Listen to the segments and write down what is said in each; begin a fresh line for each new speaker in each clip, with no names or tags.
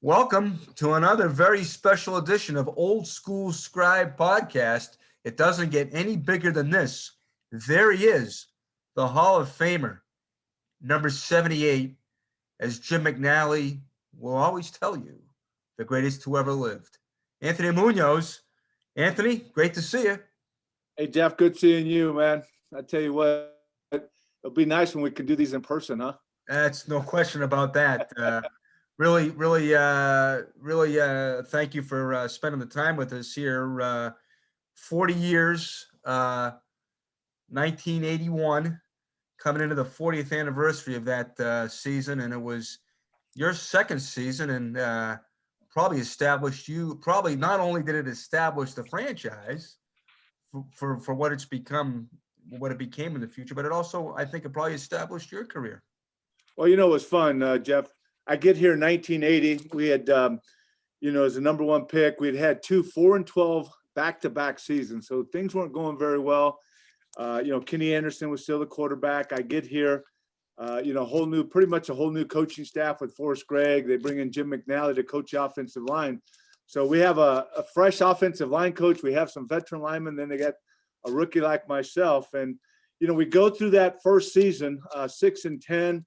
Welcome to another very special edition of Old School Scribe podcast. It doesn't get any bigger than this. There he is, the Hall of Famer, number 78, as Jim McNally will always tell you, the greatest who ever lived. Anthony Muñoz. Anthony, great to see you.
Hey, Jeff, good seeing you, man. I tell you what, it'll be nice when we can do these in person, huh?
That's no question about that. Really, thank you for spending the time with us here. 40 years, 1981, coming into the 40th anniversary of that season, and it was your second season, and probably not only did it establish the franchise for what it's become, what it became in the future, but it also, I think, it probably established your career.
Well, it was fun, Jeff. I get here in 1980. We had, as a number one pick, we'd had 2 4-12 back-to-back seasons. So things weren't going very well. Kenny Anderson was still the quarterback. I get here, pretty much a whole new coaching staff with Forrest Gregg. They bring in Jim McNally to coach the offensive line. So we have a fresh offensive line coach. We have some veteran linemen. Then they got a rookie like myself. And, we go through that first season, 6-10.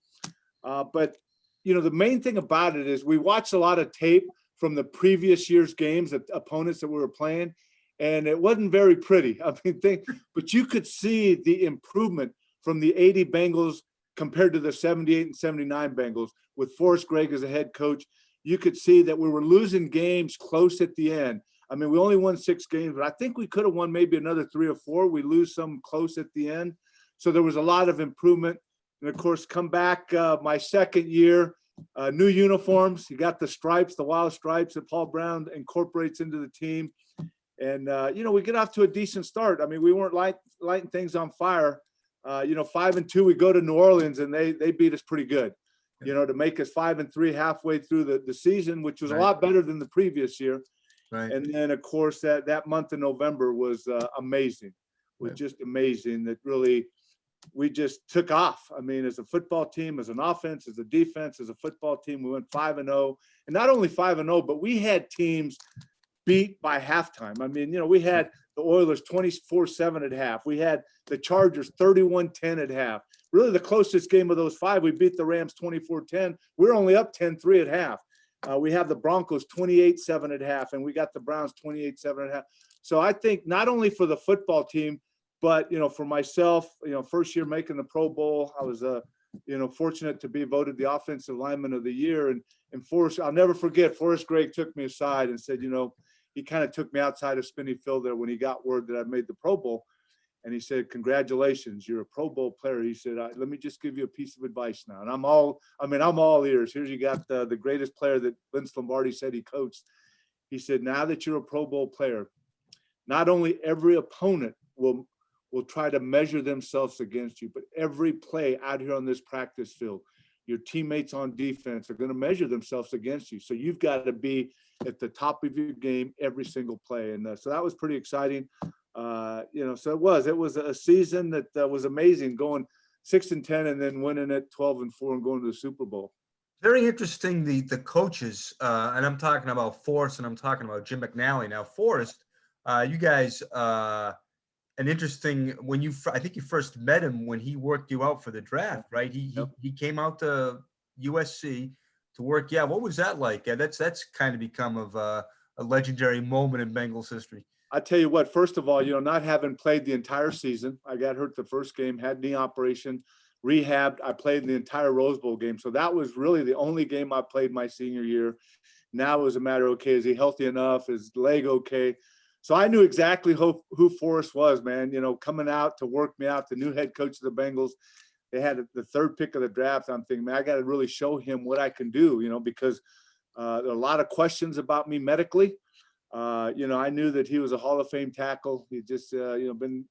But the main thing about it is we watched a lot of tape from the previous year's games, the opponents that we were playing, and it wasn't very pretty. But you could see the improvement from the 80 Bengals compared to the 78 and 79 Bengals with Forrest Gregg as a head coach. You could see that we were losing games close at the end. We only won 6 games, but I think we could have won maybe another 3 or 4. We lose some close at the end. So there was a lot of improvement. And, of course, come back my second year, new uniforms. You got the stripes, the wild stripes that Paul Brown incorporates into the team. And, we get off to a decent start. We weren't lighting things on fire. 5-2, we go to New Orleans, and they beat us pretty good, to make us 5-3 halfway through the season, which was a lot better than the previous year.
Right.
And then, of course, that month of November was amazing. It was just amazing that really – we just took off. As a football team, as an offense, as a defense, as a football team, we went 5-0. And not only 5-0, but we had teams beat by halftime. We had the Oilers 24-7 at half. We had the Chargers 31-10 at half. Really the closest game of those 5, we beat the Rams 24-10. We're only up 10-3 at half. We have the Broncos 28-7 at half, and we got the Browns 28-7 at half. So I think not only for the football team, but, for myself, first year making the Pro Bowl, I was, fortunate to be voted the offensive lineman of the year. And Forrest, I'll never forget, Forrest Gregg took me aside and said, he kind of took me outside of Spinney Field there when he got word that I made the Pro Bowl. And he said, congratulations, you're a Pro Bowl player. He said, let me just give you a piece of advice now. And I'm all ears. Here's you got the greatest player that Vince Lombardi said he coached. He said, now that you're a Pro Bowl player, not only every opponent will try to measure themselves against you, but every play out here on this practice field, your teammates on defense are going to measure themselves against you. So you've got to be at the top of your game every single play. And so that was pretty exciting. So it was a season that was amazing, going 6-10 and then winning it 12-4 and going to the Super Bowl.
Very interesting, the coaches, and I'm talking about Forrest and I'm talking about Jim McNally. Now, Forrest, you guys, an interesting, I think you first met him when he worked you out for the draft, right? He came out to USC to work. Yeah, what was that like? Yeah, that's kind of become a legendary moment in Bengals history.
I tell you what, first of all, not having played the entire season, I got hurt the first game, had knee operation, rehabbed. I played the entire Rose Bowl game. So that was really the only game I played my senior year. Now it was a matter of, okay, is he healthy enough? Is leg okay? So I knew exactly who Forrest was, man, coming out to work me out, the new head coach of the Bengals. They had the 3rd pick of the draft. I'm thinking, man, I got to really show him what I can do, because there are a lot of questions about me medically. I knew that he was a Hall of Fame tackle. He just, been,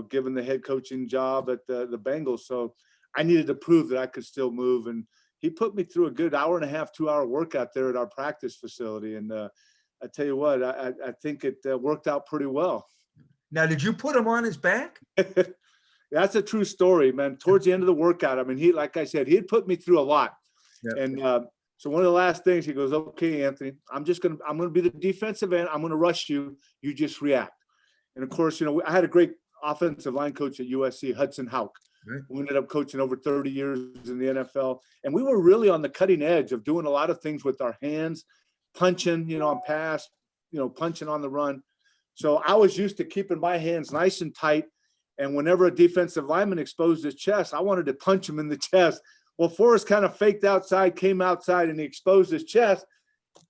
given the head coaching job at the Bengals. So I needed to prove that I could still move. And he put me through a good 1.5, 2-hour workout there at our practice facility. And I tell you what, I think it worked out pretty well.
Now, did you put him on his back?
That's a true story, man. Towards the end of the workout, he, like I said, he had put me through a lot. Yeah. And So one of the last things he goes, okay, Anthony, I'm going to be the defensive end. I'm going to rush you. You just react. And of course, I had a great offensive line coach at USC, Hudson Houck, who ended up coaching over 30 years in the NFL. And we were really on the cutting edge of doing a lot of things with our hands, punching, on pass, punching on the run. So I was used to keeping my hands nice and tight. And whenever a defensive lineman exposed his chest, I wanted to punch him in the chest. Well, Forrest kind of faked outside, came outside, and he exposed his chest.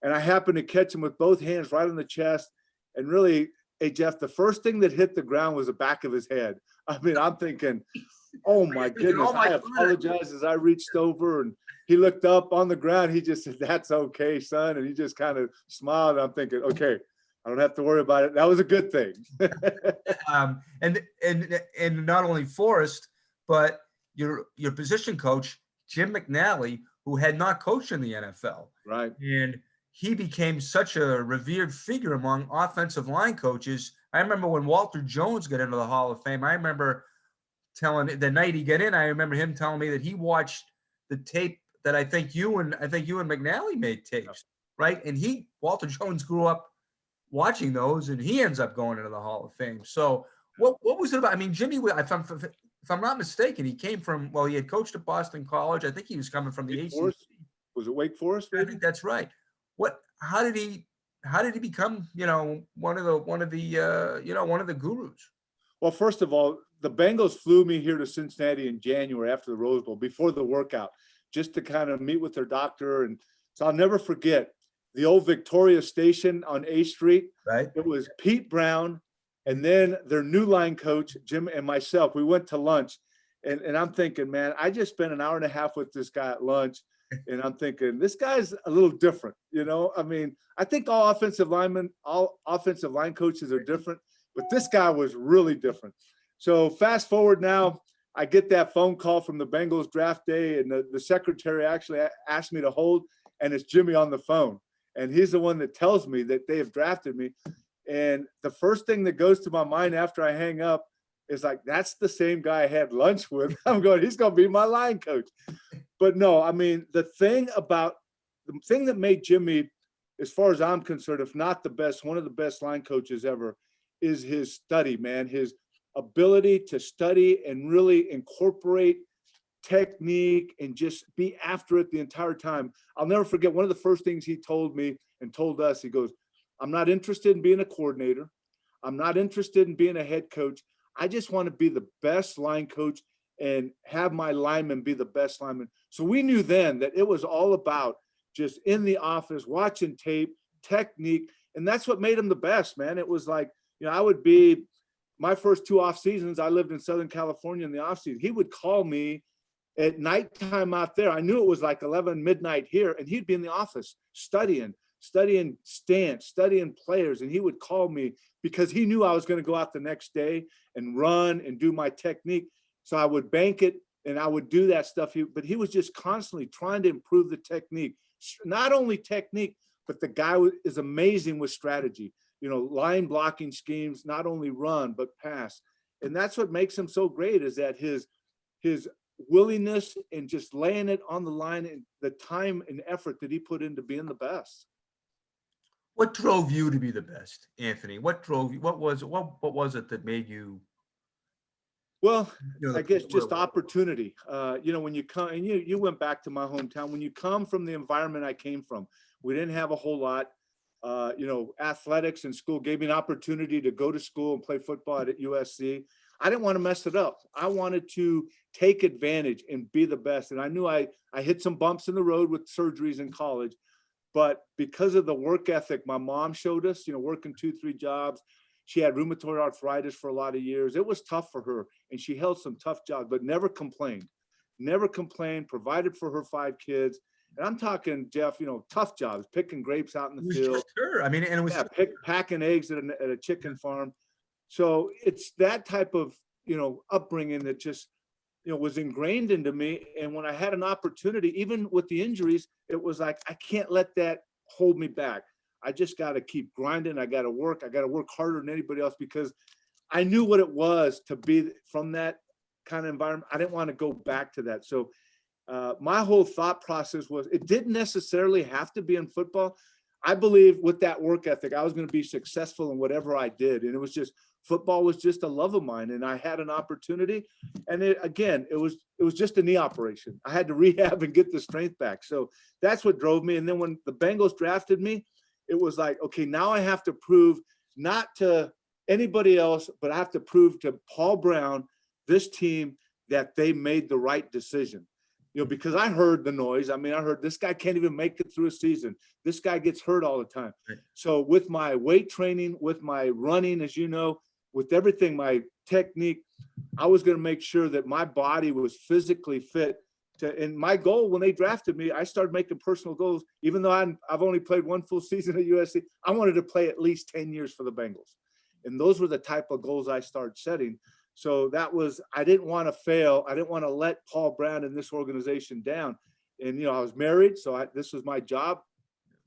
And I happened to catch him with both hands right on the chest. And really, hey, Geoff, the first thing that hit the ground was the back of his head. I mean, I'm thinking, oh, my goodness. I apologize as I reached over, and he looked up on the ground. He just said, that's okay, son. And he just kind of smiled. I'm thinking, okay, I don't have to worry about it. That was a good thing.
And not only Forrest, but your position coach, Jim McNally, who had not coached in the NFL.
Right.
And he became such a revered figure among offensive line coaches. I remember when Walter Jones got into the Hall of Fame, I remember the night he got in, I remember him telling me that he watched the tape that I think you and McNally made tapes, right? And Walter Jones grew up watching those, and he ends up going into the Hall of Fame. So what was it about? I mean, Jimmy, if I'm not mistaken, he came from, he had coached at Boston College. I think he was coming from the ACC.
Was it Wake Forest? Maybe?
I think that's right. How did he become, one of the gurus?
Well, first of all, the Bengals flew me here to Cincinnati in January after the Rose Bowl, before the workout, just to kind of meet with their doctor. And so I'll never forget the old Victoria Station on A Street.
Right.
It was Pete Brown, and then their new line coach, Jim, and myself. We went to lunch, and I'm thinking, man, I just spent an hour and a half with this guy at lunch, and I'm thinking, this guy's a little different, I mean, I think all offensive line coaches are different, but this guy was really different. So fast forward now, I get that phone call from the Bengals draft day, and the secretary actually asked me to hold, and it's Jimmy on the phone. And he's the one that tells me that they have drafted me. And the first thing that goes to my mind after I hang up is like, that's the same guy I had lunch with. I'm going, he's going to be my line coach. But no, I mean, the thing that made Jimmy, as far as I'm concerned, if not the best, one of the best line coaches ever, is his study, man, his ability to study and really incorporate technique and just be after it the entire time. I'll never forget one of the first things he told me and told us. He goes, I'm not interested in being a coordinator. I'm not interested in being a head coach. I just want to be the best line coach and have my linemen be the best linemen. So we knew then that it was all about just in the office, watching tape, technique. And that's what made him the best, man. It was like, I would be my first 2 off seasons. I lived in Southern California in the off season. He would call me at nighttime out there. I knew it was like 11 midnight here, and he'd be in the office studying stance, studying players. And he would call me because he knew I was going to go out the next day and run and do my technique. So I would bank it and I would do that stuff. But he was just constantly trying to improve the technique, not only technique, but the guy is amazing with strategy, line blocking schemes, not only run, but pass. And that's what makes him so great, is that his willingness and just laying it on the line, and the time and effort that he put into being the best.
What drove you to be the best, Anthony? What drove you? What was it that made you?
Well, I guess just opportunity. When you come, and you went back to my hometown, when you come from the environment I came from, we didn't have a whole lot. Athletics in school gave me an opportunity to go to school and play football at USC. I didn't want to mess it up. I wanted to take advantage and be the best. And I knew I hit some bumps in the road with surgeries in college, but because of the work ethic my mom showed us, working 2-3 jobs, she had rheumatoid arthritis for a lot of years. It was tough for her, and she held some tough jobs, but never complained, provided for her 5 kids. And I'm talking, Geoff, tough jobs, picking grapes out in the field.
Just her. I mean, and it was
packing eggs at a chicken farm. So it's that type of, upbringing that just, was ingrained into me. And when I had an opportunity, even with the injuries, it was like, I can't let that hold me back. I just got to keep grinding. I got to work harder than anybody else, because I knew what it was to be from that kind of environment. I didn't want to go back to that. So my whole thought process was it didn't necessarily have to be in football. I believe with that work ethic, I was going to be successful in whatever I did. And it was just, football was just a love of mine. And I had an opportunity. And it was just a knee operation. I had to rehab and get the strength back. So that's what drove me. And then when the Bengals drafted me, it was like, okay, now I have to prove not to anybody else, but I have to prove to Paul Brown, this team, that they made the right decision. Because I heard the noise. I mean, I heard this guy can't even make it through a season. This guy gets hurt all the time. Right. So with my weight training, with my running, as you know, with everything, my technique, I was going to make sure that my body was physically fit. And my goal when they drafted me, I started making personal goals. Even though I've only played one full season at USC, I wanted to play at least 10 years for the Bengals. And those were the type of goals I started setting. So that was, I didn't want to fail. I didn't want to let Paul Brown and this organization down. And, I was married. So this was my job,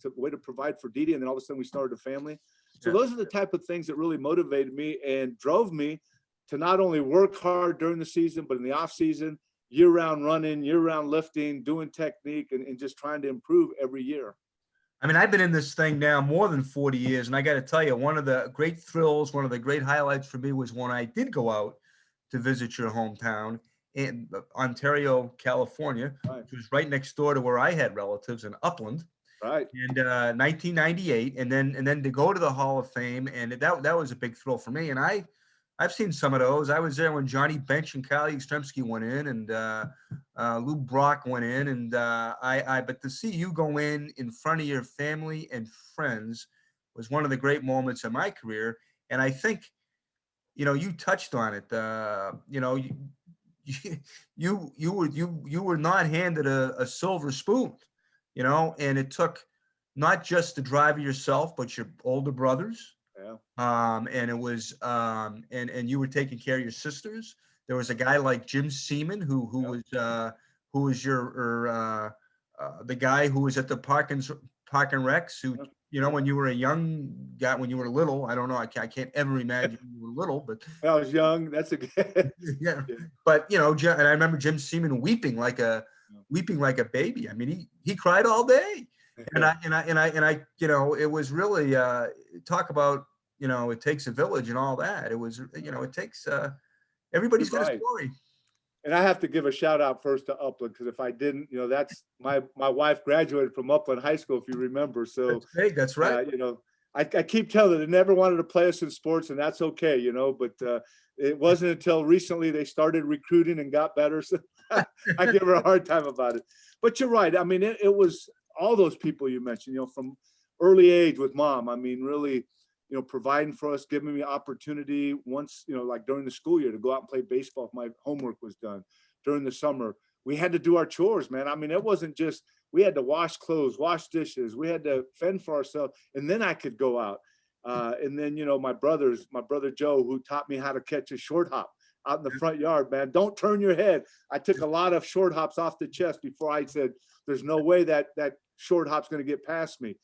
to way to provide for Didi. And then all of a sudden we started a family. So those are the type of things that really motivated me and drove me to not only work hard during the season, but in the off season, year-round running, year-round lifting, doing technique, and just trying to improve every year.
I mean, I've been in this thing now more than 40 years, and I got to tell you, one of the great thrills, one of the great highlights for me was when I did go out to visit your hometown in Ontario, California,
right,
which was right next door to where I had relatives in Upland.
Right.
And 1998, and then to go to the Hall of Fame, and that was a big thrill for me. And I've seen some of those. I was there when Johnny Bench and Kyle Yastrzemski went in, and Lou Brock went in, and but to see you go in front of your family and friends was one of the great moments of my career. And I think, you touched on it. You were not handed a silver spoon, and it took not just the drive of yourself, but your older brothers.
Yeah.
And it was, and you were taking care of your sisters. There was a guy like Jim Seaman who was your the guy who was at the Park and Recs, who, when you were a young guy, when you were little, I don't know, I can't ever imagine you were little, but
I was young. That's a good.
Yeah. But and I remember Jim Seaman weeping like a baby. I mean, he cried all day. And I, it was really talk about, it takes a village and all that. It was, it takes everybody's got a story.
And I have to give a shout out first to Upland, because if I didn't, that's my wife graduated from Upland High School, if you remember. So
that's great. That's right.
I keep telling them they never wanted to play us in sports, and that's okay, but it wasn't until recently they started recruiting and got better. So I give her a hard time about it. But you're right. I mean, it was all those people you mentioned, from early age with mom. I mean, really, providing for us, giving me opportunity once, like during the school year to go out and play baseball if my homework was done. During the summer, we had to do our chores, man. I mean, it wasn't just, we had to wash clothes, wash dishes. We had to fend for ourselves. And then I could go out. And then, my brother Joe, who taught me how to catch a short hop out in the front yard, man. Don't turn your head. I took a lot of short hops off the chest before I said, there's no way that short hop's going to get past me.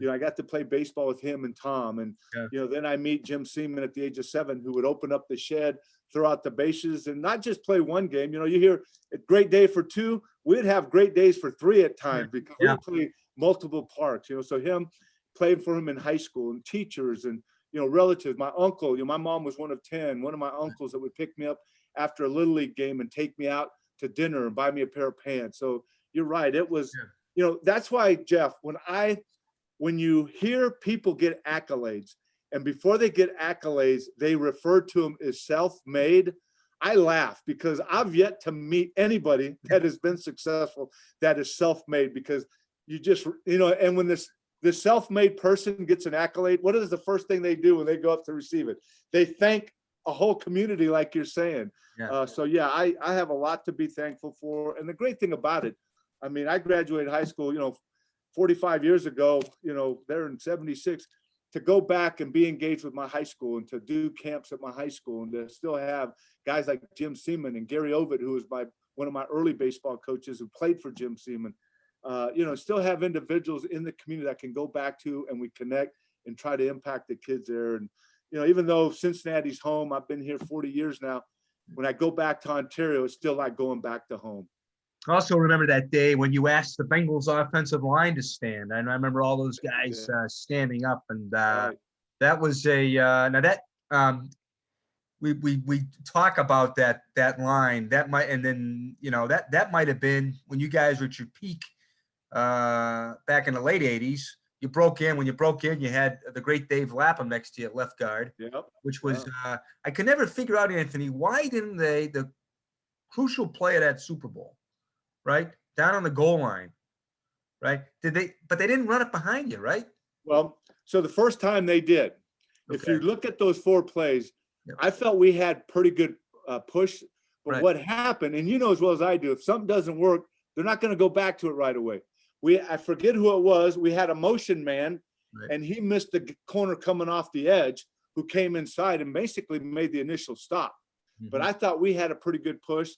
I got to play baseball with him and Tom. And, then I meet Jim Seaman at the age of 7, who would open up the shed, throw out the bases, and not just play one game. You hear a great day for 2. We'd have great days for 3 at times, because we would play multiple parts, so him playing for him in high school, and teachers and, relatives. My uncle, my mom was one of 10, one of my uncles that would pick me up after a Little League game and take me out to dinner and buy me a pair of pants. So you're right. It was, that's why, Geoff, when you hear people get accolades, and before they get accolades, they refer to them as self-made, I laugh, because I've yet to meet anybody that has been successful that is self-made, because you just, and when this self-made person gets an accolade, what is the first thing they do when they go up to receive it? They thank a whole community, like you're saying. I have a lot to be thankful for. And the great thing about it, I mean, I graduated high school, 45 years ago, there in 76, to go back and be engaged with my high school and to do camps at my high school, and to still have guys like Jim Seaman and Gary Ovid, who was one of my early baseball coaches who played for Jim Seaman. Still have individuals in the community that can go back to, and we connect and try to impact the kids there. And, even though Cincinnati's home, I've been here 40 years now. When I go back to Ontario, it's still like going back to home.
I also remember that day when you asked the Bengals offensive line to stand. And I remember all those guys standing up, and
Right.
that was now that we talk about that line that might, and then that might have been when you guys were at your peak back in the late 80s. You broke in. When you broke in, you had the great Dave Lapin next to you at left guard, which was I could never figure out, Anthony, why didn't the crucial play of that Super Bowl, right down on the goal line, right? But they didn't run it behind you, right?
Well, so the first time they did, if you look at those 4 plays, I felt we had pretty good push. But what happened, and you know as well as I do, if something doesn't work, they're not going to go back to it right away. I forget who it was. We had a motion man, and he missed the corner coming off the edge, who came inside and basically made the initial stop. But I thought we had a pretty good push.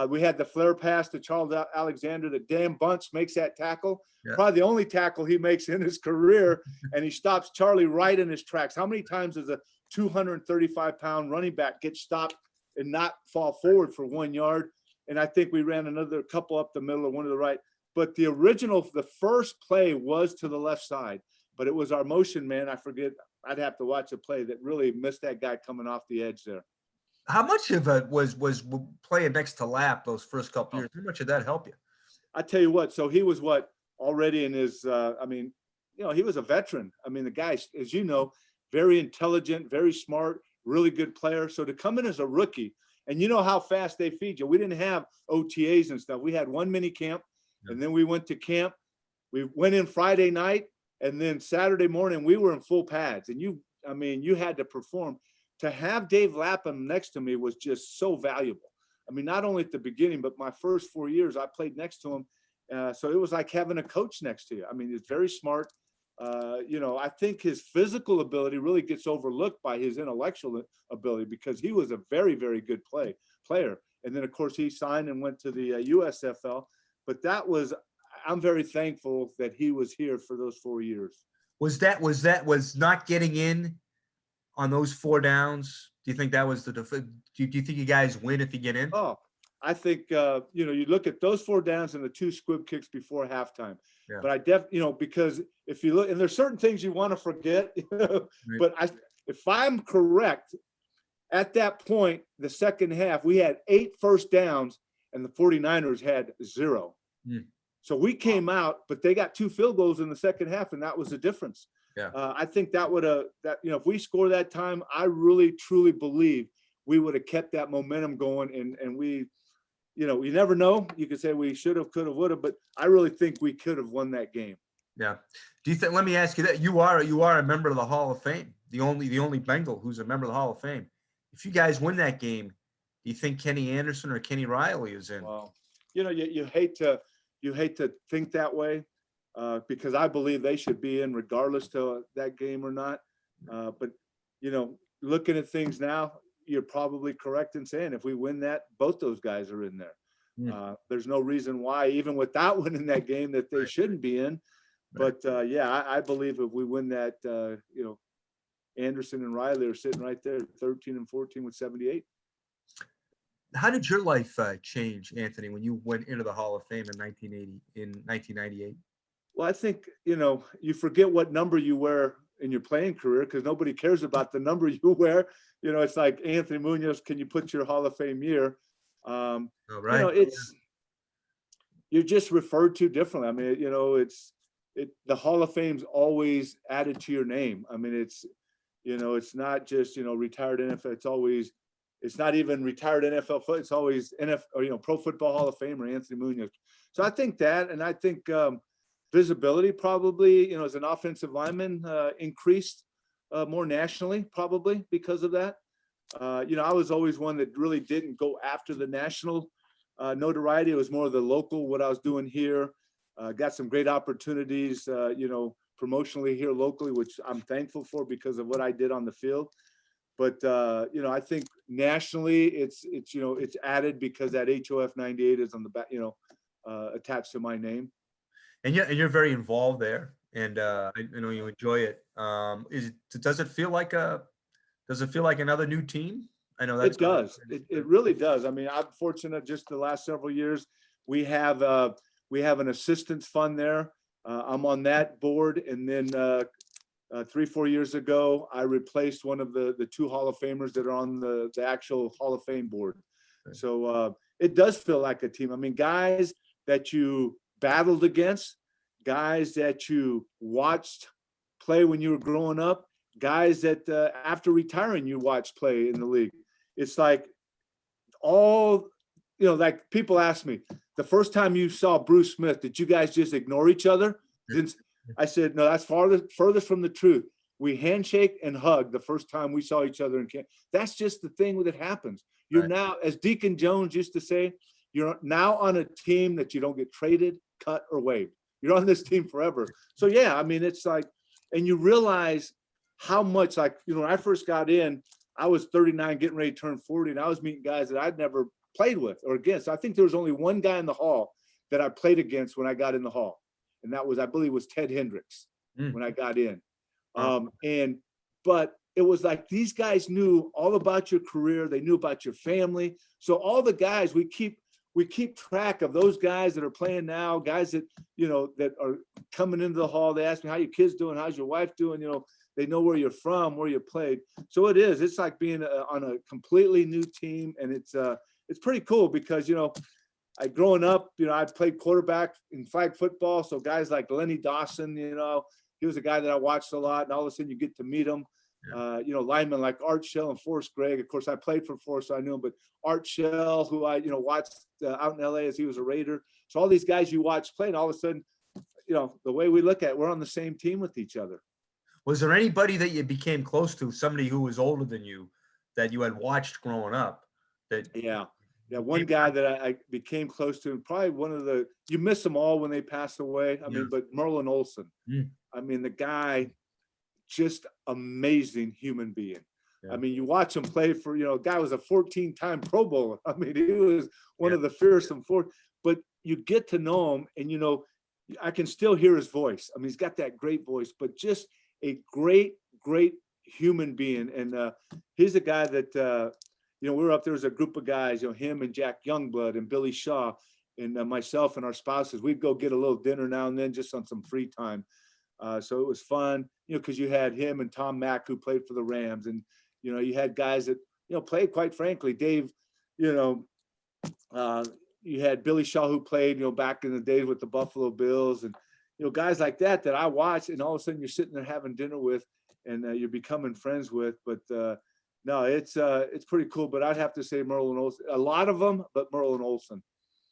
We had the flare pass to Charles Alexander that Dan Bunce makes that tackle. Probably the only tackle he makes in his career, and he stops Charlie right in his tracks. How many times does a 235-pound running back get stopped and not fall forward for 1 yard? And I think we ran another couple up the middle and one to the right. But the first play was to the left side, but it was our motion man. I forget. I'd have to watch the play that really missed that guy coming off the edge there.
How much of it was playing next to Lap those first couple years? How much did that help you?
I tell you what. So he was already in his. He was a veteran. I mean, the guy, as you know, very intelligent, very smart, really good player. So to come in as a rookie, and you know how fast they feed you. We didn't have OTAs and stuff. We had one mini camp. And then we went to camp. We went in Friday night, and then Saturday morning we were in full pads. And you had to perform. To have Dave Lapin next to me was just so valuable. I mean, not only at the beginning, but my first 4 years I played next to him. So it was like having a coach next to you. I mean, he's very smart. I think his physical ability really gets overlooked by his intellectual ability, because he was a very, very good player. And then, of course, he signed and went to the USFL. But I'm very thankful that he was here for those 4 years.
Was not getting in on those 4 downs? Do you think that was do you think you guys win if you get in?
Oh, I think, you look at those 4 downs and the 2 squib kicks before halftime. Yeah. But because if you look, and there's certain things you want to forget, but if I'm correct, at that point, the second half, we had 8 first downs and the 49ers had 0. So we came out, but they got 2 field goals in the second half, and that was the difference. Yeah. I think that would have, if we score that time, I really, truly believe we would have kept that momentum going. And we, you never know. You could say we should have, could have, would have, but I really think we could have won that game.
Yeah. Do you think? Let me ask you that. You are a member of the Hall of Fame. The only Bengal who's a member of the Hall of Fame. If you guys win that game, do you think Kenny Anderson or Kenny Riley is in?
Well, you hate to think that way, because I believe they should be in regardless to that game or not. But looking at things now, you're probably correct in saying if we win that, both those guys are in there. There's no reason why, even without winning that game, that they shouldn't be in. But I believe if we win that, Anderson and Riley are sitting right there, 13 and 14 with 78.
How did your life change, Anthony, when you went into the Hall of Fame in 1998?
Well, I think, you forget what number you wear in your playing career, because nobody cares about the number you wear. It's like Anthony Muñoz, can you put your Hall of Fame year? You're just referred to differently. I mean, the Hall of Fame's always added to your name. I mean, it's not just, retired NFL. It's not even retired NFL. It's always NFL or, Pro Football Hall of Famer Anthony Muñoz. So I think that, and I think visibility probably, as an offensive lineman, increased more nationally, probably because of that. I was always one that really didn't go after the national notoriety. It was more of the local, what I was doing here. Got some great opportunities, promotionally here locally, which I'm thankful for because of what I did on the field. But, I think nationally it's added because that HOF 98 is on the back, attached to my name.
And you're very involved there, and I know you enjoy it. Does it feel like another new team? I know that
it does. It really does. I mean, I'm fortunate just the last several years We have an assistance fund there. I'm on that board. And then 3-4 years ago, I replaced one of the 2 Hall of Famers that are on the actual Hall of Fame board. So it does feel like a team. I mean, guys that you battled against, guys that you watched play when you were growing up, guys that after retiring you watched play in the league. It's like all, like people ask me, the first time you saw Bruce Smith, did you guys just ignore each other? I said, no, that's furthest from the truth. We handshake and hug the first time we saw each other in camp. That's just the thing that happens. You're now, as Deacon Jones used to say, you're now on a team that you don't get traded, cut, or waived. You're on this team forever. So yeah, I mean, it's like, and you realize how much, like, when I first got in, I was 39, getting ready to turn 40, and I was meeting guys that I'd never played with or against. I think there was only one guy in the hall that I played against when I got in the hall. And that was, I believe, was Ted Hendricks when I got in. But it was like these guys knew all about your career. They knew about your family. So all the guys, we keep track of those guys that are playing now, guys that, that are coming into the hall. They ask me, how your kids doing? How's your wife doing? They know where you're from, where you played. So it's like being on a completely new team. And it's pretty cool because, growing up, I played quarterback in flag football. So guys like Lenny Dawson, he was a guy that I watched a lot, and all of a sudden you get to meet him. Linemen like Art Shell and Forrest Gregg. Of course, I played for Forrest, so I knew him, but Art Shell, who I, watched out in LA as he was a Raider. So all these guys you watch play, and all of a sudden, the way we look at it, we're on the same team with each other.
Was there anybody that you became close to, somebody who was older than you, that you had watched growing up?
Yeah, one guy that I became close to, and probably one of you miss them all when they pass away. I mean, but Merlin Olsen. I mean, the guy, just amazing human being. I mean, you watch him play for, guy was a 14-time Pro Bowler. I mean, he was one of the fearsome four, but you get to know him and, I can still hear his voice. I mean, he's got that great voice, but just a great, great human being. And he's a guy that, we were up there as a group of guys, him and Jack Youngblood and Billy Shaw and myself and our spouses. We'd go get a little dinner now and then just on some free time. So it was fun, because you had him and Tom Mack, who played for the Rams. And, you had guys that, played, quite frankly, Dave, you had Billy Shaw, who played, back in the days with the Buffalo Bills, and, guys like that I watched, and all of a sudden you're sitting there having dinner with, and you're becoming friends with. But no, it's pretty cool. But I'd have to say Merlin Olsen, a lot of them, but Merlin Olsen.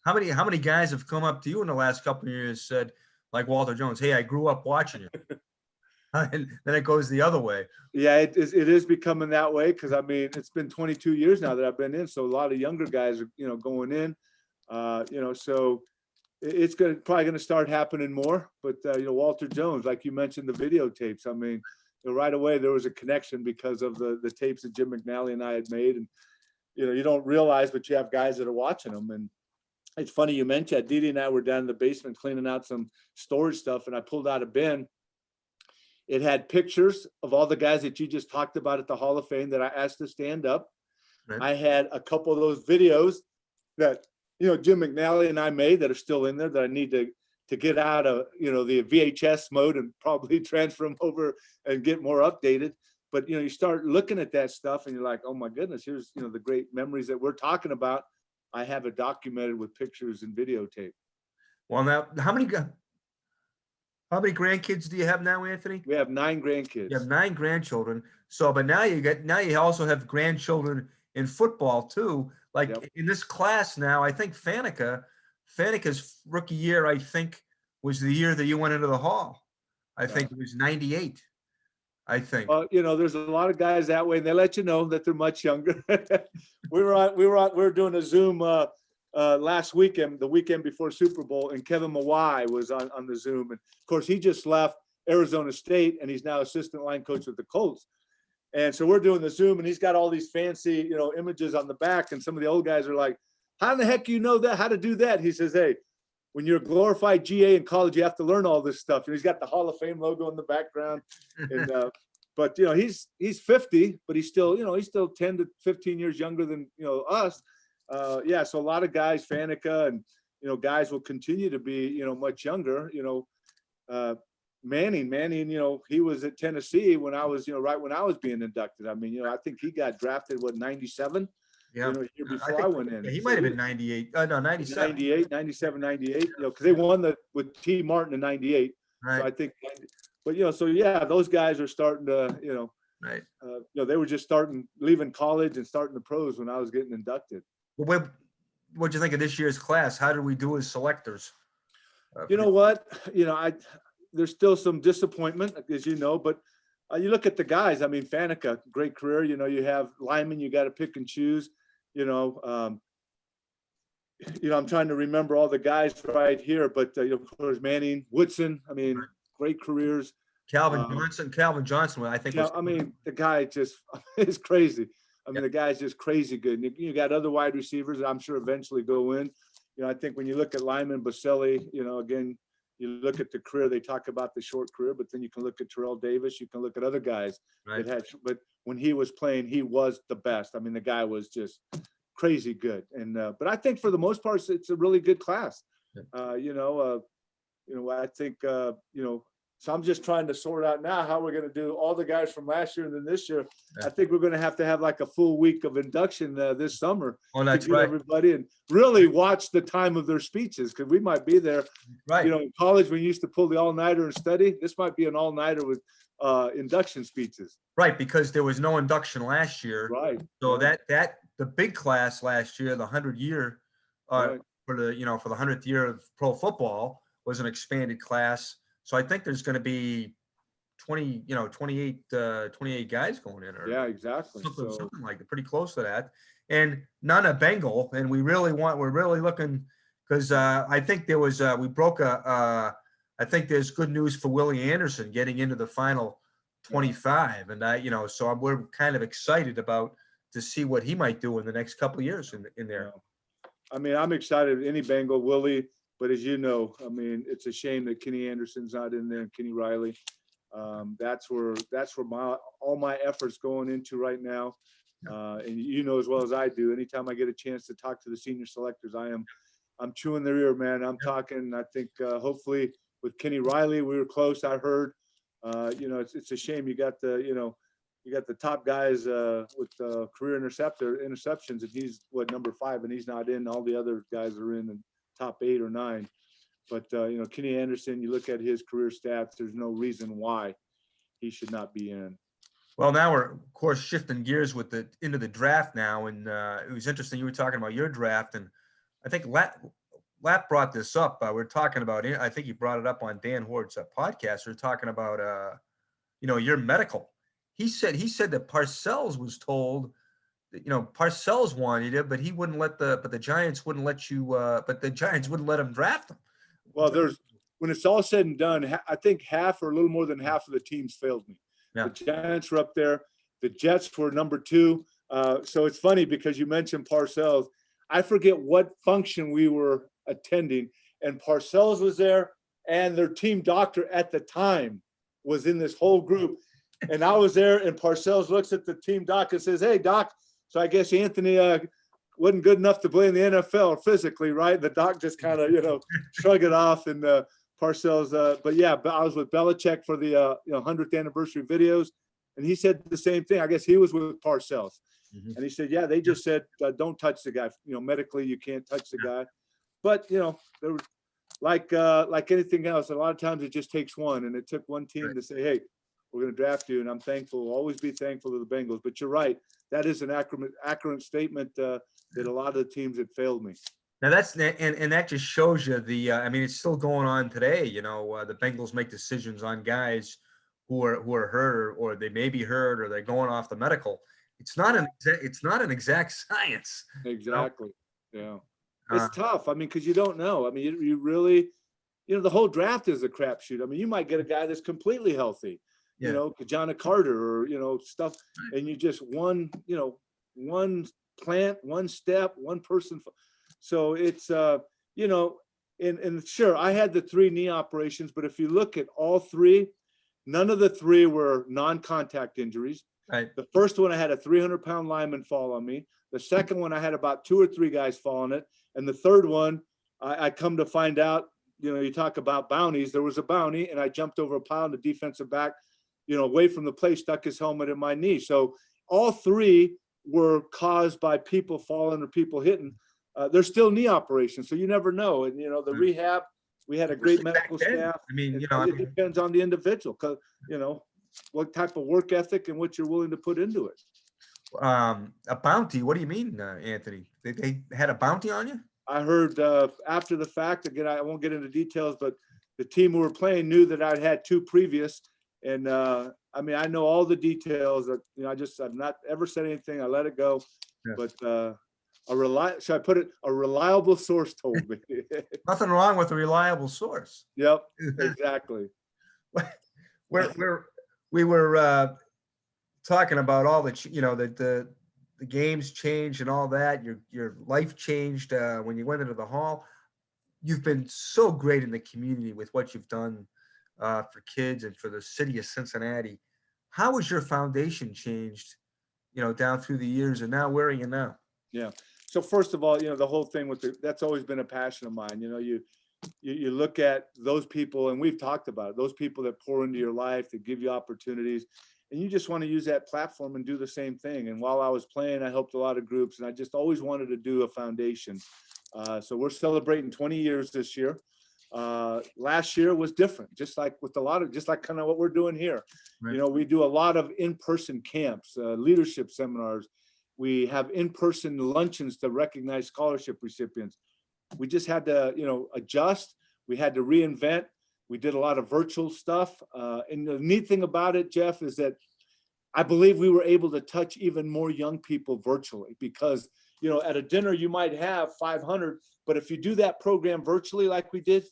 How many guys have come up to you in the last couple of years, said, like Walter Jones, hey, I grew up watching you? And then it goes the other way. Yeah,
it is becoming that way, because I mean, it's been 22 years now that I've been in, so a lot of younger guys are going in, so it's probably going to start happening more. But Walter Jones, like you mentioned, the videotapes. I mean, right away there was a connection because of the tapes that Jim McNally and I had made, and you don't realize, but you have guys that are watching them. And it's funny you mentioned, Didi and I were down in the basement cleaning out some storage stuff, and I pulled out a bin. It had pictures of all the guys that you just talked about at the Hall of Fame that I asked to stand up. Right. I had a couple of those videos that, Jim McNally and I made that are still in there that I need to get out of, the VHS mode and probably transfer them over and get more updated. But, you start looking at that stuff and you're like, oh my goodness, here's, the great memories that we're talking about. I have it documented with pictures and videotape.
Well, now, how many grandkids do you have now, Anthony?
We have 9 grandkids.
You have 9 grandchildren. So, but now you also have grandchildren in football too. Like in this class now, I think Fanica's rookie year, I think, was the year that you went into the Hall. I think it was 98. I think.
Well, there's a lot of guys that way, and they let you know that they're much younger. we were doing a Zoom last weekend, the weekend before Super Bowl, and Kevin Mawai was on the Zoom. And of course, he just left Arizona State, and he's now assistant line coach with the Colts. And so we're doing the Zoom, and he's got all these fancy, images on the back. And some of the old guys are like, how in the heck do you know that? How to do that? He says, hey, when you're a glorified GA in college, you have to learn all this stuff. And he's got the Hall of Fame logo in the background. And, but, he's 50, but he's still 10 to 15 years younger than, us. So a lot of guys, Fanica and, guys will continue to be, much younger. Manning, he was at Tennessee when I was, right when I was being inducted. I mean, I think he got drafted, 97?
Yeah.
Year before I went in.
Yeah, he might have been 98. No, 97.
98, 97, 98, because they won with T. Martin in 98.
Right.
So I think, but, so yeah, those guys are starting to,
right.
They were just leaving college and starting the pros when I was getting inducted.
Well, what'd you think of this year's class? How did we do as selectors?
You know what? There's still some disappointment, as you know, but you look at the guys. I mean, Faneca, great career. You have linemen, you got to pick and choose. I'm trying to remember all the guys right here, but of course, Manning, Woodson. I mean, great careers.
Calvin Johnson, I think.
The guy just is crazy. The guy's just crazy good. You got other wide receivers that I'm sure eventually go in. I think when you look at Lyman, Baselli, again, you look at the career, they talk about the short career, but then you can look at Terrell Davis, you can look at other guys that but when he was playing, he was the best. The guy was just crazy good. And, but I think for the most part, it's a really good class. I think, so I'm just trying to sort out now how we're going to do all the guys from last year and then this year. I think we're going to have like a full week of induction this summer.
Oh, that's right.
Everybody and really watch the time of their speeches, because we might be there.
Right.
In college, we used to pull the all-nighter and study. This might be an all-nighter with induction speeches.
Right, because there was no induction last year.
Right.
So that the big class last year, the 100-year for the for the 100th year of pro football was an expanded class. So I think there's going to be 28 guys going in. Or
exactly.
Something like that, pretty close to that. And none a Bengal. And we're really looking, because I think there was, I think there's good news for Willie Anderson getting into the final 25. And so we're kind of excited to see what he might do in the next couple of years in there.
I'm excited. Any Bengal, Willie. But as you know, it's a shame that Kenny Anderson's not in there and Kenny Riley. That's where all my efforts going into right now. And as well as I do, anytime I get a chance to talk to the senior selectors, I'm chewing their ear, man. I'm talking. I think hopefully with Kenny Riley, we were close. I heard. It's a shame you got the top guys with career interceptions, and he's number 5, and he's not in. All the other guys are in. And top 8 or 9, but Kenny Anderson, you look at his career stats, there's no reason why he should not be in.
Well, now we're of course shifting gears into the draft now, and it was interesting. You were talking about your draft, and I think Lap brought this up. We're talking about, I think he brought it up on Dan Hord's podcast. We're talking about your medical. He said that Parcells was told, Parcells wanted it, but he wouldn't let the Giants wouldn't let you, but the Giants wouldn't let him draft him.
Well, when it's all said and done, I think half or a little more than half of the teams failed me. Yeah. The Giants were up there. The Jets were number 2. So it's funny because you mentioned Parcells. I forget what function we were attending, and Parcells was there, and their team doctor at the time was in this whole group. And I was there, and Parcells looks at the team doc and says, "Hey, doc, so I guess Anthony wasn't good enough to play in the NFL physically, right?" The doc just kind of, shrug it off. And Parcells, but I was with Belichick for the 100th anniversary videos, and he said the same thing. I guess he was with Parcells, and he said, "Yeah, they just said don't touch the guy. Medically you can't touch the guy." But there was like anything else. A lot of times it just takes one, and it took one team to say, "Hey, we're going to draft you," and I'm thankful. Always be thankful to the Bengals. But you're right. That is an accurate statement that a lot of the teams had failed me.
Now and that just shows you it's still going on today. The Bengals make decisions on guys who are hurt or they may be hurt or they're going off the medical. It's not an exact science.
Exactly. Yeah. It's tough. Because you don't know. You really, the whole draft is a crapshoot. You might get a guy that's completely healthy. Kajana Carter or, stuff. And you just one plant, one step, one person. So it's, and sure, I had the 3 knee operations, but if you look at all 3, none of the 3 were non-contact injuries.
Right.
The first one, I had a 300-pound lineman fall on me. The second one, I had about 2 or 3 guys fall on it. And the third one, I come to find out, you talk about bounties. There was a bounty, and I jumped over a pile, and the defensive back, away from the play, stuck his helmet in my knee. So all three were caused by people falling or people hitting. There's still knee operations, so you never know. And, the rehab, we had a great medical staff.
I mean,
it depends on the individual, because, what type of work ethic and what you're willing to put into it.
A bounty? What do you mean, Anthony? They had a bounty on you?
I heard after the fact, again, I won't get into details, but the team who were playing knew that I'd had two previous. And I mean, I know all the details. That, I've not ever said anything. I let it go. Yeah. But should I put it? A reliable source told me.
Nothing wrong with a reliable source.
Yep, exactly.
We were talking about all the games changed and all that. Your life changed when you went into the Hall. You've been so great in the community with what you've done for kids and for the city of Cincinnati. How has your foundation changed, down through the years, and now where are you now?
Yeah. So first of all, the whole thing that's always been a passion of mine. You look at those people, and we've talked about it, those people that pour into your life, that give you opportunities, and you just want to use that platform and do the same thing. And while I was playing, I helped a lot of groups, and I just always wanted to do a foundation. So we're celebrating 20 years this year. Last year was different, just like kind of what we're doing here. Right. We do a lot of in-person camps, leadership seminars. We have in-person luncheons to recognize scholarship recipients. We just had to, adjust. We had to reinvent. We did a lot of virtual stuff. And the neat thing about it, Geoff, is that I believe we were able to touch even more young people virtually, because, at a dinner, you might have 500, but if you do that program virtually like we did,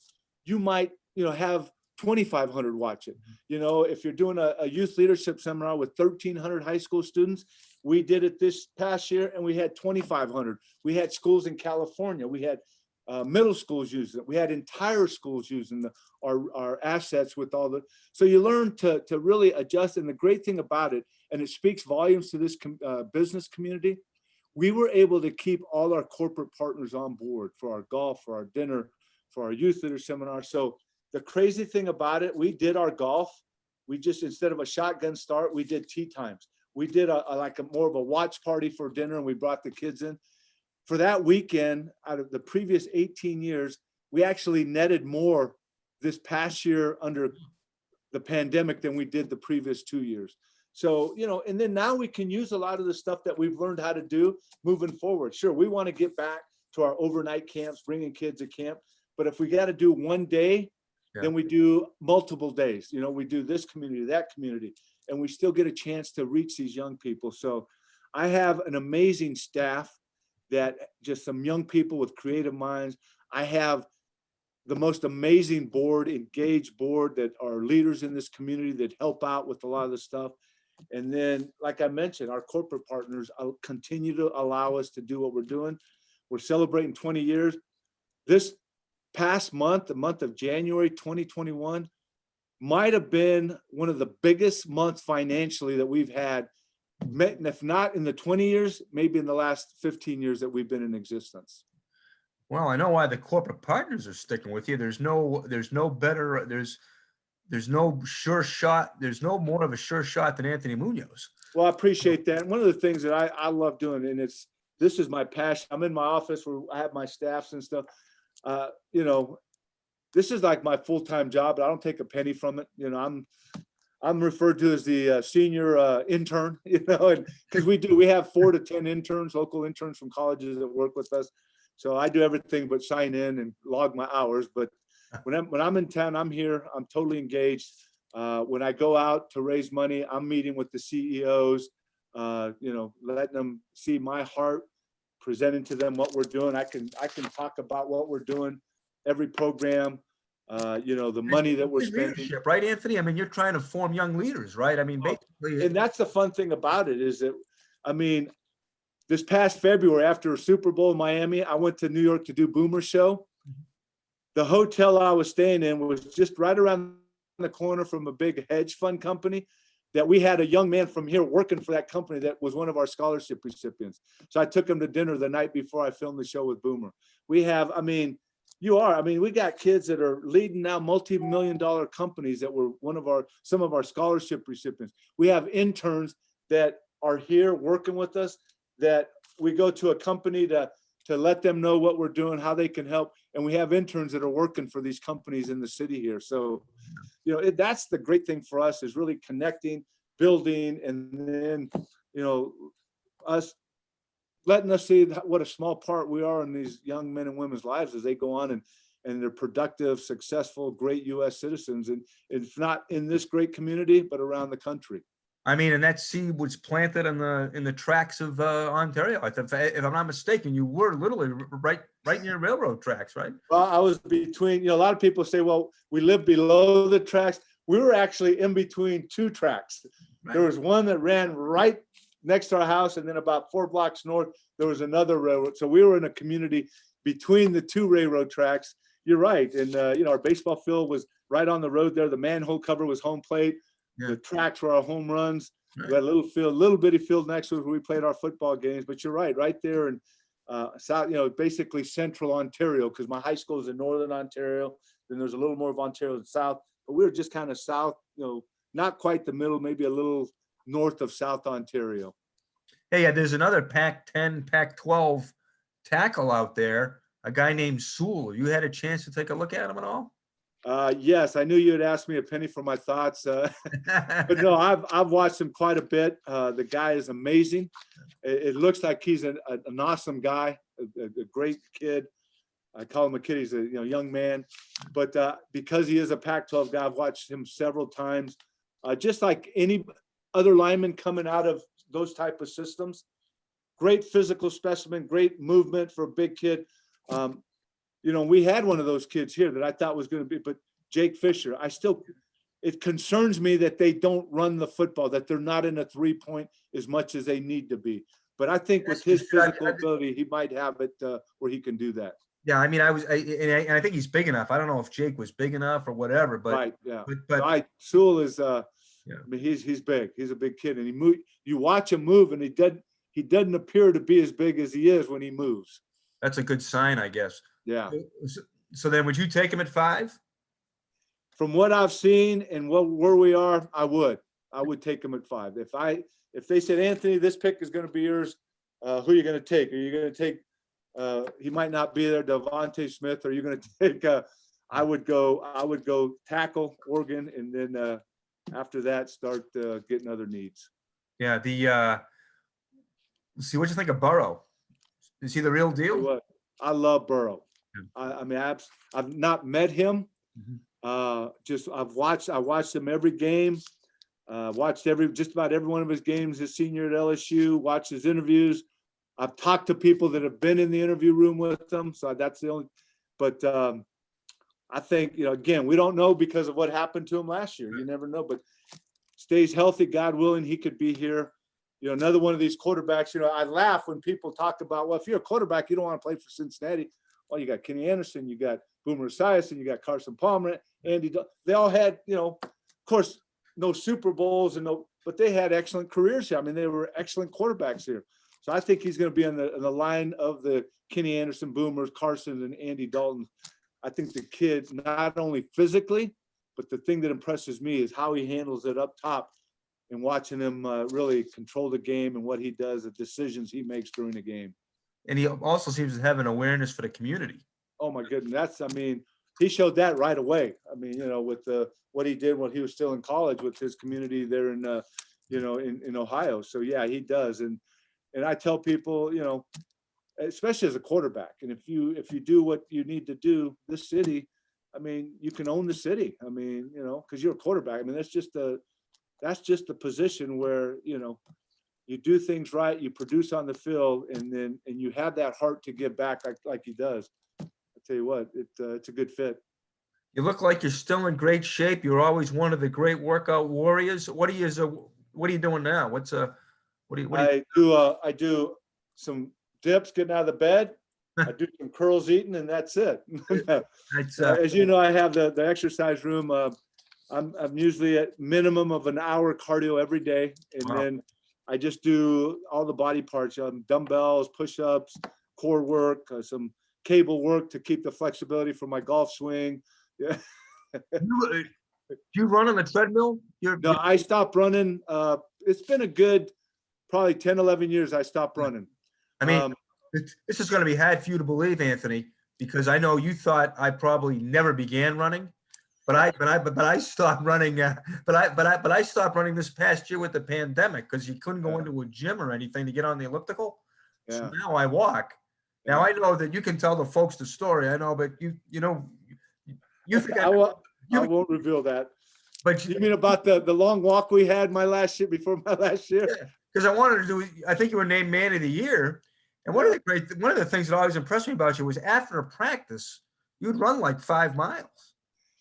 you might, have 2,500 watch it. If you're doing a youth leadership seminar with 1,300 high school students, we did it this past year and we had 2,500. We had schools in California. We had middle schools using it. We had entire schools using our assets with all the, so you learn to really adjust. And the great thing about it, and it speaks volumes to this business community, we were able to keep all our corporate partners on board for our golf, for our dinner, for our youth leader seminar. So the crazy thing about it, we did our golf. We just, instead of a shotgun start, we did tea times. We did more of a watch party for dinner, and we brought the kids in. For that weekend, out of the previous 18 years, we actually netted more this past year under the pandemic than we did the previous 2 years. So, and then now we can use a lot of the stuff that we've learned how to do moving forward. Sure, we want to get back to our overnight camps, bringing kids to camp. But if we got to do one day, then we do multiple days. We do this community, that community, and we still get a chance to reach these young people. So I have an amazing staff, that just some young people with creative minds. I have the most amazing board, engaged board, that are leaders in this community that help out with a lot of the stuff. And then, like I mentioned, our corporate partners continue to allow us to do what we're doing. We're celebrating 20 years. This past month, the month of January 2021, might have been one of the biggest months financially that we've had, if not in the 20 years, maybe in the last 15 years that we've been in existence.
Well, I know why the corporate partners are sticking with you. There's no sure shot. There's no more of a sure shot than Anthony Muñoz.
Well, I appreciate that. One of the things that I love doing, and this is my passion. I'm in my office where I have my staffs and stuff. This is like my full-time job, but I don't take a penny from it. I'm referred to as the senior intern, and because we have 4 to 10 interns, local interns from colleges that work with us. So I do everything but sign in and log my hours. But when I'm in town, I'm here. I'm totally engaged. When I go out to raise money, I'm meeting with the CEOs, letting them see my heart, presenting to them what we're doing. I can talk about what we're doing, every program, the money that we're spending.
Right, Anthony? I mean, you're trying to form young leaders, right? I mean, basically.
And that's the fun thing about it, is that, I mean, this past February, after Super Bowl in Miami, I went to New York to do Boomer's show. The hotel I was staying in was just right around the corner from a big hedge fund company, that we had a young man from here working for that company that was one of our scholarship recipients. So I took him to dinner the night before I filmed the show with Boomer. We have, I mean, You are. I mean, we got kids that are leading now multi-million-dollar companies that were some of our scholarship recipients. We have interns that are here working with us, that we go to a company to let them know what we're doing, how they can help. And we have interns that are working for these companies in the city here. So, that's the great thing for us, is really connecting, building, and then, us letting us see what a small part we are in these young men and women's lives as they go on and they're productive, successful, great U.S. citizens, and if not in this great community, but around the country.
I mean, and that seed was planted in the tracks of Ontario. If I'm not mistaken, you were literally right near railroad tracks, right?
Well, I was between. A lot of people say, "Well, we live below the tracks." We were actually in between two tracks. Right. There was one that ran right next to our house, and then about 4 blocks north, there was another railroad. So we were in a community between the two railroad tracks. You're right, and our baseball field was right on the road there. The manhole cover was home plate. Yeah. The tracks were our home runs. Right. We had a little bitty field next to us where we played our football games. But you're right there in south, basically central Ontario, because my high school is in northern Ontario. Then there's a little more of Ontario in the south, but we were just kind of south, not quite the middle, maybe a little north of South Ontario.
Hey, yeah, there's another Pac-10, Pac-12 tackle out there, a guy named Sewell. You had a chance to take a look at him at all?
Yes, I knew you had asked me a penny for my thoughts, but no, I've watched him quite a bit. The guy is amazing. It looks like he's an awesome guy, a great kid. I call him a kid. He's a young man, but because he is a Pac-12 guy, I've watched him several times. Just like any other lineman coming out of those type of systems, great physical specimen, great movement for a big kid. We had one of those kids here that I thought was going to be, but Jake Fisher, it concerns me that they don't run the football, that they're not in a 3-point as much as they need to be. But I think with his physical ability, he might have it where he can do that.
Yeah, I mean, I think he's big enough. I don't know if Jake was big enough or whatever, but
right, yeah. But Sewell is, I mean, he's big. He's a big kid, and you watch him move, and he doesn't appear to be as big as he is when he moves.
That's a good sign, I guess. Yeah. So then, would you take him at 5?
From what I've seen and where we are, I would take him at 5. If they said, Anthony, this pick is going to be yours, who are you going to take? Are you going to take? He might not be there, Devontae Smith. Or are you going to take? I would go tackle Oregon, and then after that, start getting other needs.
Yeah. See what you think of Burrow. Is he the real deal?
I love Burrow. I mean, I've not met him. Mm-hmm. I watched him every game. Watched just about every one of his games. His senior at LSU. Watched his interviews. I've talked to people that have been in the interview room with him. So that's the only. But I think again, we don't know because of what happened to him last year. You never know. But stays healthy, God willing, he could be here. Another one of these quarterbacks. I laugh when people talk about, well, if you're a quarterback, you don't want to play for Cincinnati. Well, you got Kenny Anderson, you got Boomer Esiason, you got Carson Palmer, Andy. They all had, of course, no Super Bowls but they had excellent careers here. I mean, they were excellent quarterbacks here. So I think he's going to be in the line of the Kenny Anderson, Boomers, Carson, and Andy Dalton. I think the kid, not only physically, but the thing that impresses me is how he handles it up top, and watching him really control the game and what he does, the decisions he makes during the game.
And he also seems to have an awareness for the community.
Oh my goodness. He showed that right away. I mean, with what he did when he was still in college with his community there in Ohio. So yeah, he does. And I tell people, especially as a quarterback, and if you do what you need to do, this city, I mean, you can own the city. I mean, because you're a quarterback. I mean, that's just the position where, you do things right, you produce on the field, and you have that heart to give back like he does. I tell you what, it's a good fit.
You look like you're still in great shape. You're always one of the great workout warriors. What are you doing now?
I do some dips getting out of the bed. I do some curls eating, and that's it. As you know, I have the exercise room. I'm usually at minimum of an hour cardio every day, and then I just do all the body parts, dumbbells, push-ups, core work, some cable work to keep the flexibility for my golf swing. Yeah.
Do you run on the treadmill?
No, I stopped running. It's been a good probably 10, 11 years I stopped running.
I mean, this is going to be hard for you to believe, Anthony, because I know you thought I probably never began running, but I stopped running. But I stopped running this past year with the pandemic because you couldn't go into a gym or anything to get on the elliptical.
Yeah.
So now I walk. Now I know that you can tell the folks the story. I know, but you think
I won't reveal that.
But
you mean about the long walk we had before my last year?
Yeah, because I wanted to do. I think you were named Man of the Year, and one of the things that always impressed me about you was after a practice, you'd run like 5 miles.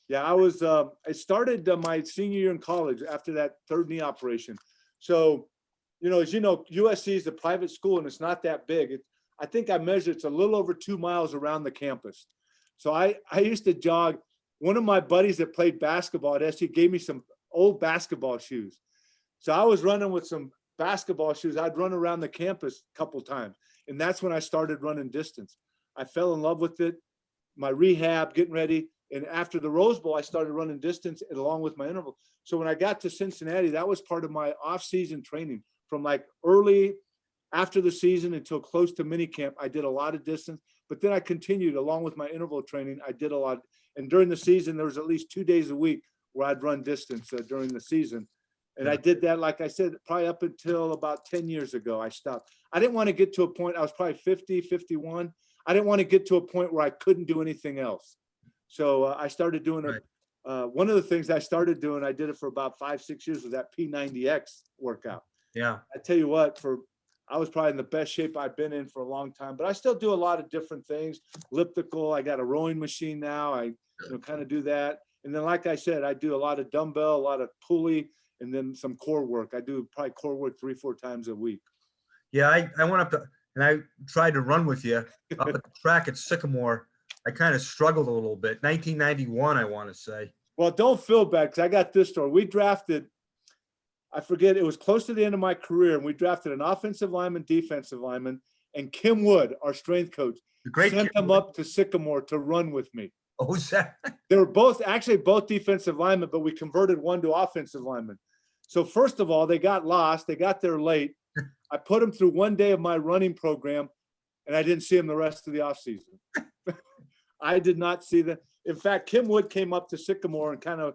Yeah, I started my senior year in college after that third knee operation. So, as you know, USC is a private school and it's not that big. I think I measured it's a little over 2 miles around the campus. So I used to jog. One of my buddies that played basketball at SC gave me some old basketball shoes. So I was running with some basketball shoes. I'd run around the campus a couple times. And that's when I started running distance. I fell in love with it, my rehab, getting ready. And after the Rose Bowl, I started running distance along with my interval. So when I got to Cincinnati, that was part of my off-season training from like early after the season until close to minicamp. I did a lot of distance, but then I continued along with my interval training. I did a lot. And during the season, there was at least 2 days a week where I'd run distance during the season. And I did that, like I said, probably up until about 10 years ago, I stopped. I didn't want to get to a point, I was probably 50, 51. I didn't want to get to a point where I couldn't do anything else. So I started doing one of the things I started doing, I did it for about 5, 6 years, was that P90X workout.
Yeah.
I tell you what, I was probably in the best shape I've been in for a long time, but I still do a lot of different things. Elliptical, I got a rowing machine now. I kind of do that. And then, like I said, I do a lot of dumbbell, a lot of pulley, and then some core work. I do probably core work 3, 4 times a week.
Yeah, I went up and I tried to run with you up at the track at Sycamore. I kind of struggled a little bit. 1991, I want to say.
Well, don't feel bad because I got this story. We drafted, I forget, it was close to the end of my career, and we drafted an offensive lineman, defensive lineman, and Kim Wood, our strength coach, sent them up to Sycamore to run with me.
Oh, is that?
They were both defensive linemen, but we converted one to offensive lineman. So first of all, they got lost. They got there late. I put them through one day of my running program, and I didn't see them the rest of the offseason. I did not see them. In fact, Kim Wood came up to Sycamore and kind of,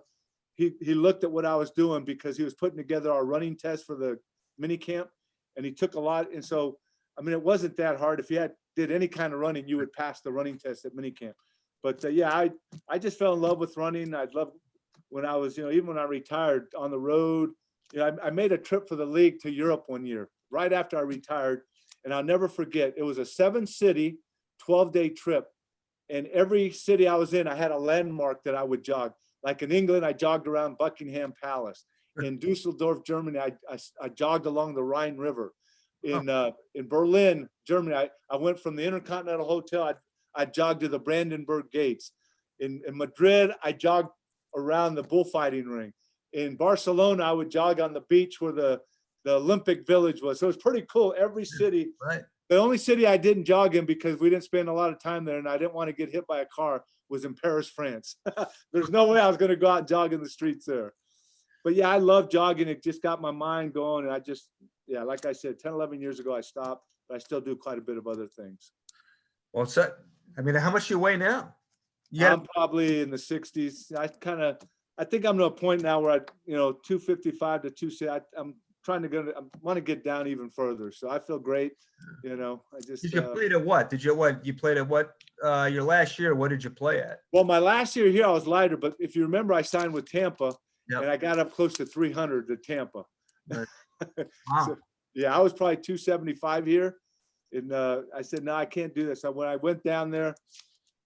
he looked at what I was doing because he was putting together our running test for the mini camp, and he took a lot. And so, I mean, it wasn't that hard. If you did any kind of running, you would pass the running test at mini camp. But yeah, I just fell in love with running. I loved when I was, even when I retired on the road, I made a trip for the league to Europe one year, right after I retired. And I'll never forget, it was a 7-city, 12-day trip. And every city I was in, I had a landmark that I would jog. Like in England, I jogged around Buckingham Palace. In Dusseldorf, Germany, I jogged along the Rhine River. In Berlin, Germany, I went from the Intercontinental Hotel. I jogged to the Brandenburg Gates. In Madrid, I jogged around the bullfighting ring. In Barcelona, I would jog on the beach where the Olympic Village was. So it was pretty cool. Every city.
Right.
The only city I didn't jog in because we didn't spend a lot of time there and I didn't want to get hit by a car was in Paris, France. There's no way I was going to go out and jog in the streets there. But yeah, I love jogging. It just got my mind going. And like I said, 10, 11 years ago, I stopped, but I still do quite a bit of other things.
Well, how much do you weigh now?
Yeah, I'm probably in the 60s. I think I'm to a point now where 255 to 260. I want to get down even further. So I feel great. I just.
Did you play at what? You played at what? Your last year, what did you play at?
Well, my last year here, I was lighter, but if you remember, I signed with Tampa.
Yep.
And I got up close to 300 at Tampa.
Wow.
So, yeah, I was probably 275 here. And I said, no, I can't do this. So when I went down there,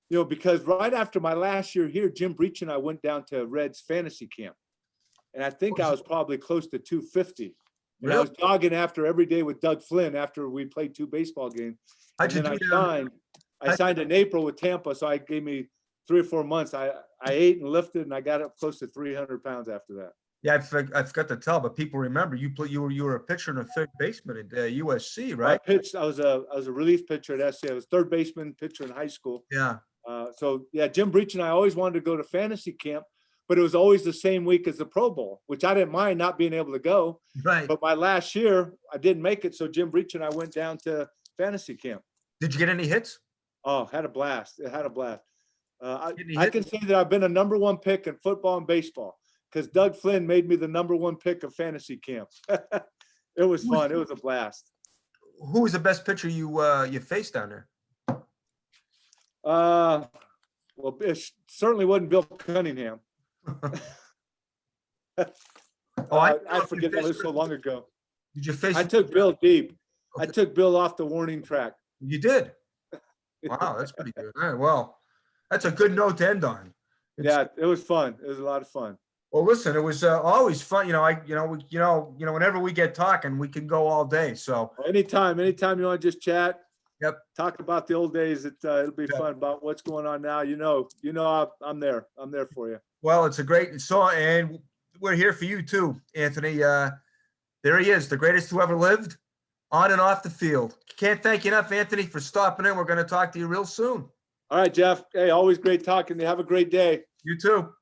because right after my last year here, Jim Breach and I went down to Red's fantasy camp. And I think I was probably close to 250. And I was jogging after every day with Doug Flynn after we played 2 baseball games. I signed in April with Tampa. So I gave me 3 or 4 months. I ate and lifted and I got up close to 300 pounds after that.
Yeah, I forgot to tell, but people remember you were a pitcher and a third baseman at USC, right?
I was a relief pitcher at SC. I was third baseman pitcher in high school.
Yeah.
So yeah, Jim Breach and I always wanted to go to fantasy camp, but it was always the same week as the Pro Bowl, which I didn't mind not being able to go.
Right.
But my last year, I didn't make it. So Jim Breach and I went down to fantasy camp.
Did you get any hits?
Oh, had a blast. It had a blast. I
hits?
can say that I've been a number one pick in football and baseball because Doug Flynn made me the number one pick of fantasy camp. It was fun. It was a blast.
Who was the best pitcher you faced down there?
Well, it certainly wasn't Bill Cunningham. I forget. It was so long ago.
Did you face?
I took Bill deep.
Okay.
I took Bill off the warning track.
You did. Wow, that's pretty good. All right, well, that's a good note to end on.
Yeah, it was fun. It was a lot of fun.
Well, listen, it was always fun. Whenever we get talking, we can go all day. So
anytime you want to just chat.
Yep.
Talk about the old days. It'll be fun about what's going on now. I'm there. I'm there for you.
Well, it's a great song, and we're here for you too, Anthony. There he is, the greatest who ever lived, on and off the field. Can't thank you enough, Anthony, for stopping in. We're going to talk to you real soon.
All right, Jeff. Hey, always great talking to you. Have a great day.
You too.